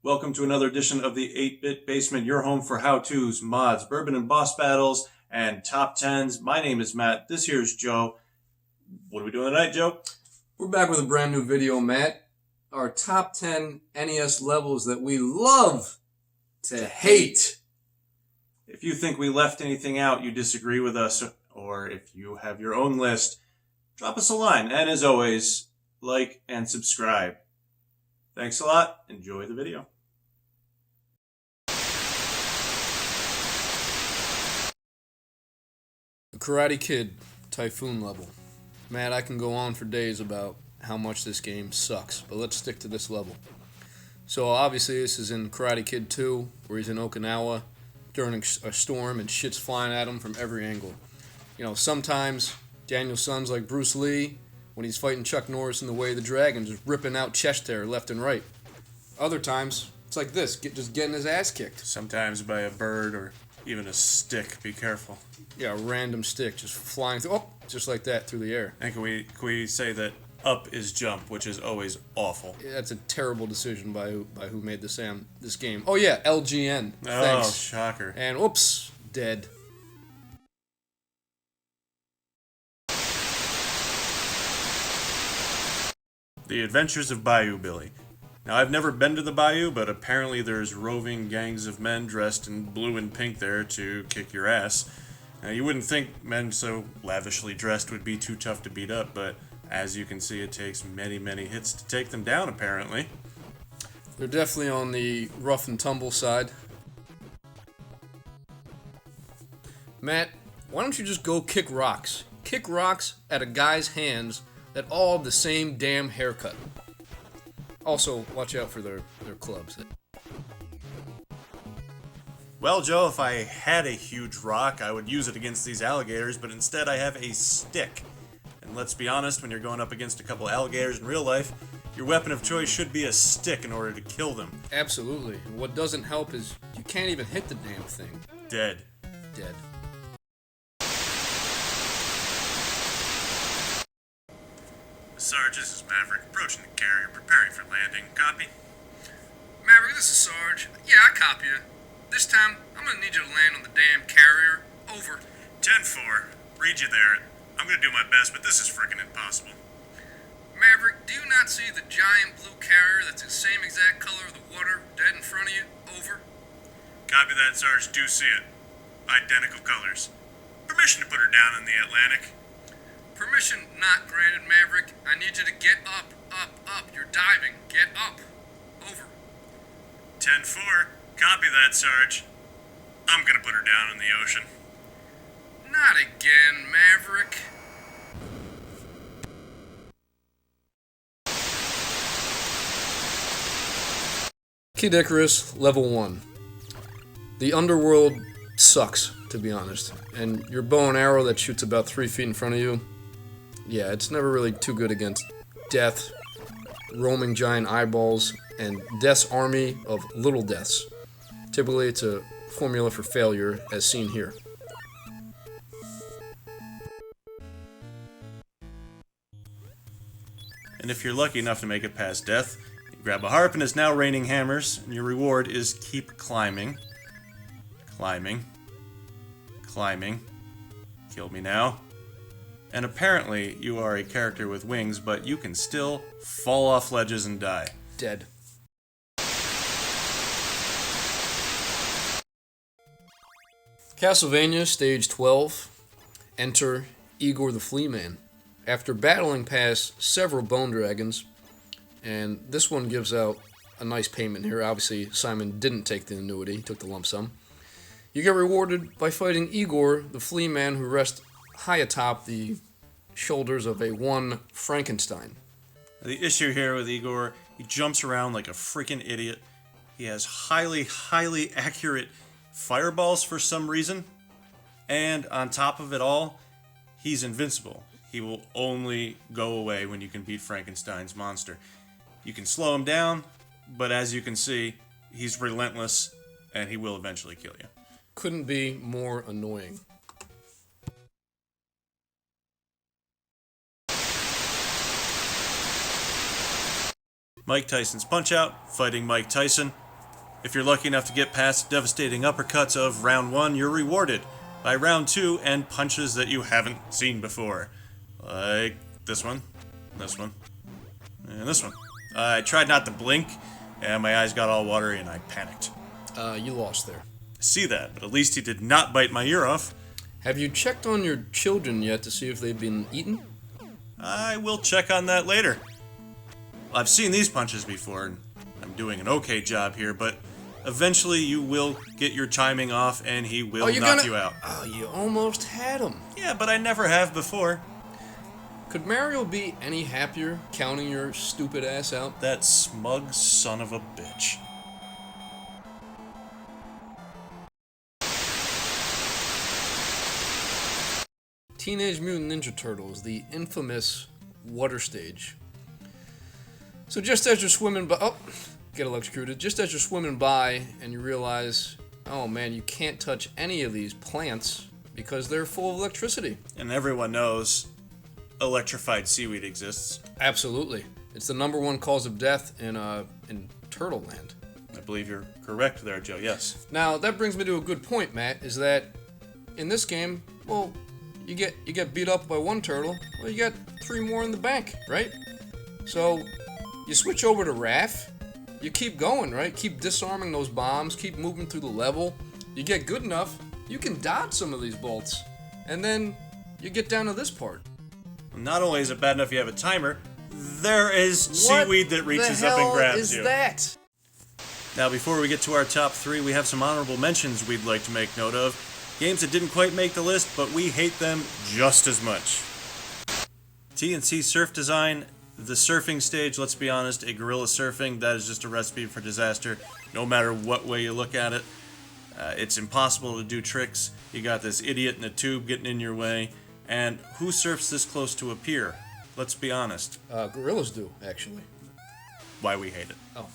Welcome to another edition of the 8-Bit Basement, your home for how-tos, mods, bourbon and boss battles, and top 10s. My name is Matt. This here's Joe. What are we doing tonight, Joe? We're back with a brand new video, Matt. Our top 10 NES levels that we love to hate. If you think we left anything out, you disagree with us, or if you have your own list, drop us a line. And as always, like and subscribe. Thanks a lot. Enjoy the video. The Karate Kid Typhoon level. Matt, I can go on for days about how much this game sucks, but let's stick to this level. So obviously this is in Karate Kid 2, where he's in Okinawa during a storm and shit's flying at him from every angle. You know, sometimes Daniel Son's like Bruce Lee when he's fighting Chuck Norris in The Way of the Dragon, just ripping out chest hair left and right. Other times, it's like this, just getting his ass kicked. Sometimes by a bird or even a stick. Be careful. Yeah, a random stick just flying through, just like that through the air. And can we say that up is jump, which is always awful. Yeah, that's a terrible decision by who made this game. Oh yeah, LGN. Oh, Thanks. shocker. And oops, dead. The Adventures of Bayou Billy. Now, I've never been to the bayou, but apparently there's roving gangs of men dressed in blue and pink there to kick your ass. Now, you wouldn't think men so lavishly dressed would be too tough to beat up, but as you can see, it takes many, many hits to take them down, apparently. They're definitely on the rough and tumble side. Matt, why don't you just go kick rocks? Kick rocks at a guy's hands that all have the same damn haircut. Also, watch out for their clubs. Well, Joe, if I had a huge rock, I would use it against these alligators, but instead I have a stick. And let's be honest, when you're going up against a couple alligators in real life, your weapon of choice should be a stick in order to kill them. Absolutely. What doesn't help is you can't even hit the damn thing. Dead. Dead. Sarge, this is Maverick, approaching the carrier, preparing for landing. Copy? Maverick, this is Sarge. Yeah, I copy you. This time, I'm gonna need you to land on the damn carrier. Over. 10-4. Read you there. I'm gonna do my best, but this is frickin' impossible. Maverick, do you not see the giant blue carrier that's the same exact color of the water dead in front of you? Over. Copy that, Sarge. Do see it. Identical colors. Permission to put her down in the Atlantic. Permission not granted, Maverick. I need you to get up, up, up. You're diving. Get up. Over. 10-4. Copy that, Sarge. I'm gonna put her down in the ocean. Not again, Maverick. Kid Icarus, level 1. The underworld sucks, to be honest. And your bow and arrow that shoots about 3 feet in front of you, yeah, it's never really too good against death, roaming giant eyeballs, and Death's army of little deaths. Typically, it's a formula for failure, as seen here. And if you're lucky enough to make it past death, you grab a harp and it's now raining hammers, and your reward is keep climbing. Climbing. Climbing. Kill me now. And apparently, you are a character with wings, but you can still fall off ledges and die. Dead. Castlevania Stage 12. Enter Igor the Flea Man. After battling past several bone dragons, and this one gives out a nice payment here. Obviously, Simon didn't take the annuity, he took the lump sum. You get rewarded by fighting Igor, the Flea Man, who rests high atop the shoulders of a one Frankenstein. The issue here with Igor, he jumps around like a freaking idiot. He has highly, highly accurate fireballs for some reason. And on top of it all, he's invincible. He will only go away when you can beat Frankenstein's monster. You can slow him down, but as you can see, he's relentless and he will eventually kill you. Couldn't be more annoying. Mike Tyson's Punch-Out, fighting Mike Tyson. If you're lucky enough to get past devastating uppercuts of round 1, you're rewarded by round 2 and punches that you haven't seen before. Like this one, and this one. I tried not to blink, and my eyes got all watery and I panicked. You lost there. I see that, but at least he did not bite my ear off. Have you checked on your children yet to see if they've been eaten? I will check on that later. I've seen these punches before, and I'm doing an okay job here, but eventually you will get your timing off and he will knock you out. Oh, you almost had him. Yeah, but I never have before. Could Mario be any happier counting your stupid ass out? That smug son of a bitch. Teenage Mutant Ninja Turtles, the infamous water stage. So just as you're swimming by, get electrocuted. Just as you're swimming by and you realize, oh man, you can't touch any of these plants because they're full of electricity. And everyone knows electrified seaweed exists. Absolutely. It's the #1 cause of death in Turtle Land. I believe you're correct there, Joe, yes. Now, that brings me to a good point, Matt, is that in this game, well, you get beat up by one turtle, well, you got 3 more in the bank, right? So, you switch over to Raph, you keep going, right? Keep disarming those bombs, keep moving through the level. You get good enough, you can dodge some of these bolts. And then you get down to this part. Not only is it bad enough you have a timer, there is seaweed that reaches up and grabs you. What the hell is that? Now, before we get to our top 3, we have some honorable mentions we'd like to make note of. Games that didn't quite make the list, but we hate them just as much. TNC Surf Design, the surfing stage, let's be honest, a gorilla surfing, that is just a recipe for disaster, no matter what way you look at it. It's impossible to do tricks. You got this idiot in a tube getting in your way, and who surfs this close to a pier? Let's be honest. Gorillas do, actually. Why we hate it. Oh.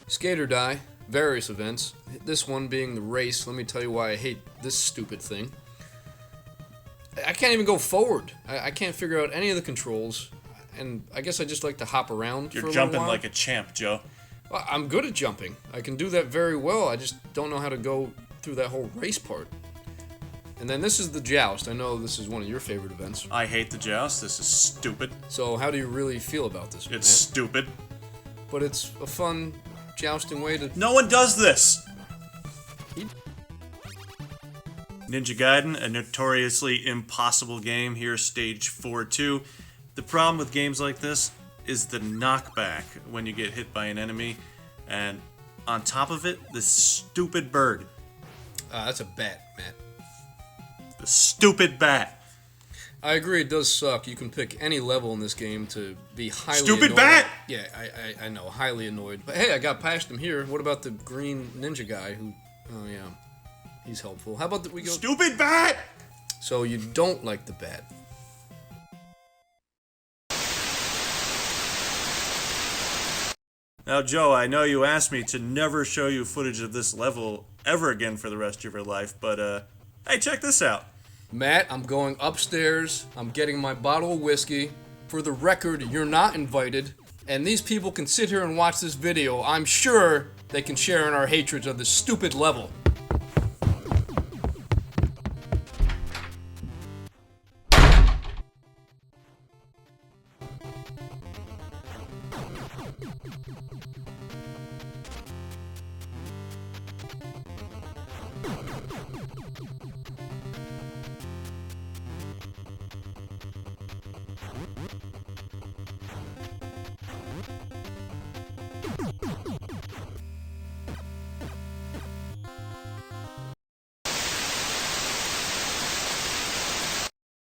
Skate or Die, various events. This one being the race. Let me tell you why I hate this stupid thing. I can't even go forward. I can't figure out any of the controls, and I guess I just like to hop around for a You're little jumping while. like a champ, Joe. Well, I'm good at jumping. I can do that very well. I just don't know how to go through that whole race part. And then this is the Joust. I know this is one of your favorite events. I hate the joust. This is stupid. So how do you really feel about this, It's Matt? stupid. But it's a fun jousting way to... No one does this! Ninja Gaiden, a notoriously impossible game. Here, stage 4-2. The problem with games like this is the knockback when you get hit by an enemy. And on top of it, this stupid bird. That's a bat, Matt. The stupid bat. I agree, it does suck. You can pick any level in this game to be highly Stupid annoyed. bat! Yeah, I know, highly annoyed. But hey, I got past him here. What about the green ninja guy who... Oh, yeah. He's helpful. How about we go... Stupid bat! So you don't like the bat. Now, Joe, I know you asked me to never show you footage of this level ever again for the rest of your life, but, hey, check this out. Matt, I'm going upstairs. I'm getting my bottle of whiskey. For the record, you're not invited. And these people can sit here and watch this video. I'm sure they can share in our hatred of this stupid level.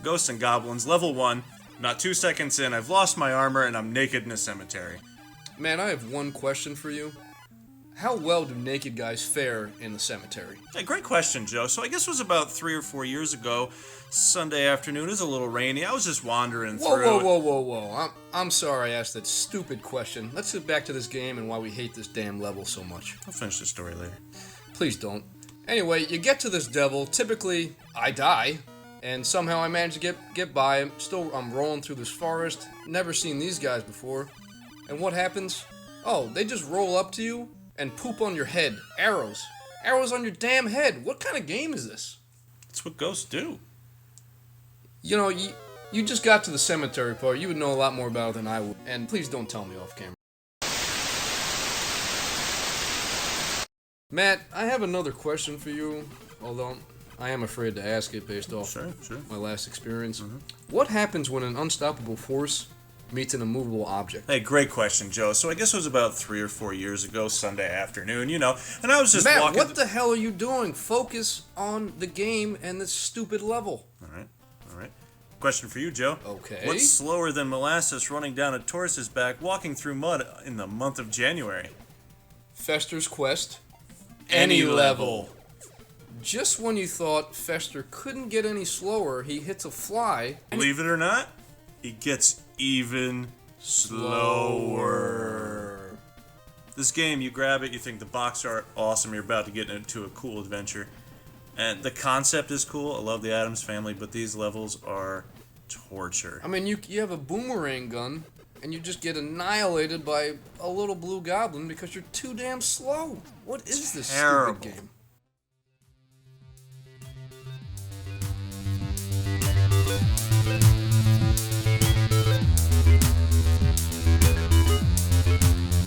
Ghosts and Goblins, level 1. Not 2 seconds in, I've lost my armor and I'm naked in a cemetery. Man, I have one question for you. How well do naked guys fare in the cemetery? Hey, great question, Joe. So I guess it was about 3 or 4 years ago. Sunday afternoon, it was a little rainy. I was just wandering through. Whoa. I'm sorry I asked that stupid question. Let's get back to this game and why we hate this damn level so much. I'll finish the story later. Please don't. Anyway, you get to this devil. Typically, I die. And somehow I managed to get by. I'm rolling through this forest. Never seen these guys before. And what happens? Oh, they just roll up to you and poop on your head. Arrows. Arrows on your damn head. What kind of game is this? That's what ghosts do. You know, you just got to the cemetery part. You would know a lot more about it than I would. And please don't tell me off camera. Matt, I have another question for you, although I am afraid to ask it based off Sure. my last experience. What happens when an unstoppable force meets an immovable object? Hey, great question, Joe. So I guess it was about 3 or 4 years ago, Sunday afternoon, and I was just Matt, walking... what the hell are you doing? Focus on the game and this stupid level. All right. Question for you, Joe. Okay. What's slower than molasses running down a tortoise's back, walking through mud in the month of January? Fester's Quest. Any level. Just when you thought Fester couldn't get any slower, he hits a fly. Believe it or not, he gets even slower. This game, you grab it, you think the box art, awesome, you're about to get into a cool adventure. And the concept is cool, I love the Addams Family, but these levels are torture. I mean, you have a boomerang gun, and you just get annihilated by a little blue goblin because you're too damn slow. What is this Terrible. stupid game?